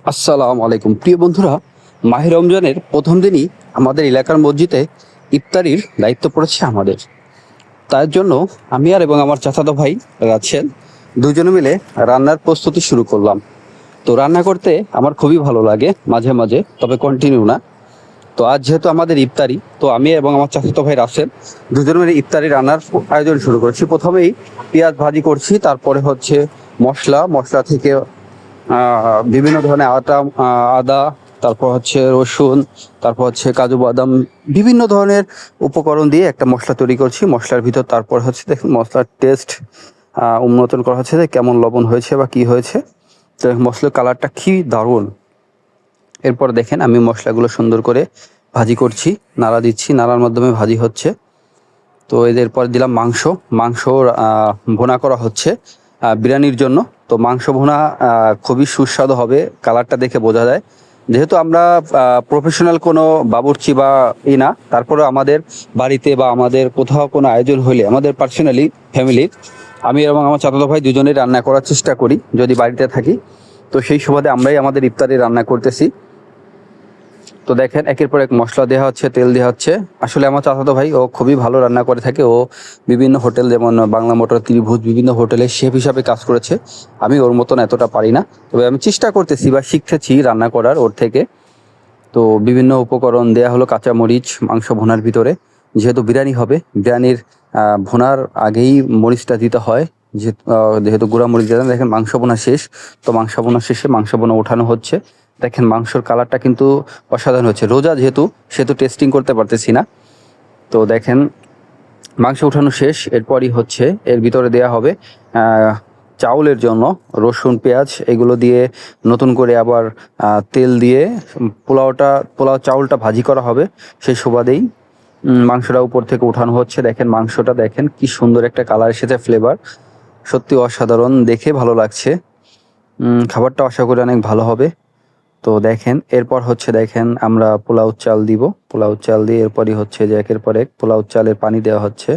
আসসালামু আলাইকুম প্রিয় বন্ধুরা। মাহে রমজানের প্রথম দিনই আমাদের এলাকার মসজিদে ইফতারির দায়িত্ব পড়েছে আমাদের। তার জন্য আমি আর এবং আমার চাচাতো ভাই রাছেল দুজনে মিলে রান্নার প্রস্তুতি শুরু করলাম। তো রান্না করতে আমার খুবই ভালো লাগে মাঝে মাঝে, তবে কন্টিনিউ না। তো আজ যেহেতু আমাদের ইফতারি, তো আমি এবং আমার চাচাতো ভাই রাসেল দুজন মিলে ইফতারি রান্নার আয়োজন শুরু করছি। প্রথমেই পেঁয়াজ ভাজি করছি, তারপরে হচ্ছে মশলা মশলা থেকে বিভিন্ন ধরনের আদা, তারপর হচ্ছে রসুন, তারপর হচ্ছে কাজু বাদাম, বিভিন্ন ধরনের উপকরণ দিয়ে একটা মশলা তৈরি করছি। মশলার ভিতর তারপর হচ্ছে দেখুন মশলার টেস্ট উন্নতন করা হচ্ছে যে কেমন লবণ হয়েছে বা কি হয়েছে। তো মশলার কালারটা কি দারুণ। এরপর দেখেন আমি মশলাগুলো সুন্দর করে ভাজি করছি, নাড়া দিচ্ছি, নাড়ার মাধ্যমে ভাজি হচ্ছে। তো এদের পর দিলাম মাংস। মাংস ভুনা করা হচ্ছে বিরিয়ানির জন্য। তো মাংস ভুনা খুবই সুস্বাদু হবে, কালারটা দেখে বোঝা যায়। যেহেতু আমরা প্রফেশনাল কোনো বাবুর্চি বা না, তারপরে আমাদের বাড়িতে বা আমাদের কোথাও কোনো আয়োজন হলে আমাদের পার্সোনালি ফ্যামিলির আমি এবং আমার চাচাতো ভাই দুজনেই রান্না করার চেষ্টা করি যদি বাড়িতে থাকি। তো সেই সুবাদে আমরাই আমাদের ইফতারি রান্না করতেছি। তো দেখেন একের পর এক মশলা দেওয়া হচ্ছে, তেল দেওয়া হচ্ছে। আসলে আমার চাচাতো ভাই ও খুবই ভালো রান্না করে থাকে। ও বিভিন্ন হোটেল যেমন বাংলা মোটর, ত্রিভুজ, বিভিন্ন হোটেলে শেফ হিসাবে কাজ করেছে। আমি ওর মতন এতটা পারি না, তবে আমি চেষ্টা করতেছি বা শিখতেছি রান্না করার ওর থেকে। তো বিভিন্ন উপকরণ দেয়া হলো, কাঁচামরিচ মাংস ভুনার ভিতরে। যেহেতু বিরিয়ানি হবে, বিরিয়ানির ভুনার আগেই মরিচটা দিতে হয়। যেহেতু গুঁড়া মরিচ দিলাম। দেখেন মাংস বোনা শেষ। তো মাংস বোনা শেষে মাংস বোনা ওঠানো হচ্ছে। দেখেন মাংসর কালারটা কিন্তু অসাধারণ হচ্ছে। রোজা যেহেতু সেহেতু টেস্টিং করতে পারতেছি না। তো দেখেন মাংস উঠানো শেষ। এরপরই হচ্ছে এর ভিতরে দেয়া হবে চাউলের জন্য রসুন, পেঁয়াজ এগুলো দিয়ে নতুন করে আবার তেল দিয়ে পোলাও চাউলটা ভাজি করা হবে। সেই সুবাদেই মাংসটা উপর থেকে উঠানো হচ্ছে। দেখেন মাংসটা দেখেন কি সুন্দর একটা কালার এসেছে, ফ্লেভার সত্যি অসাধারণ, দেখে ভালো লাগছে। খাবারটা আশা করি অনেক ভালো হবে। তো দেখেন এরপর হচ্ছে দেখেন আমরা পোলাও চাল দিব। পোলাও চাল দিয়ে এরপরই হচ্ছে যে একের পর এক পোলাও চালের পানি দেওয়া হচ্ছে।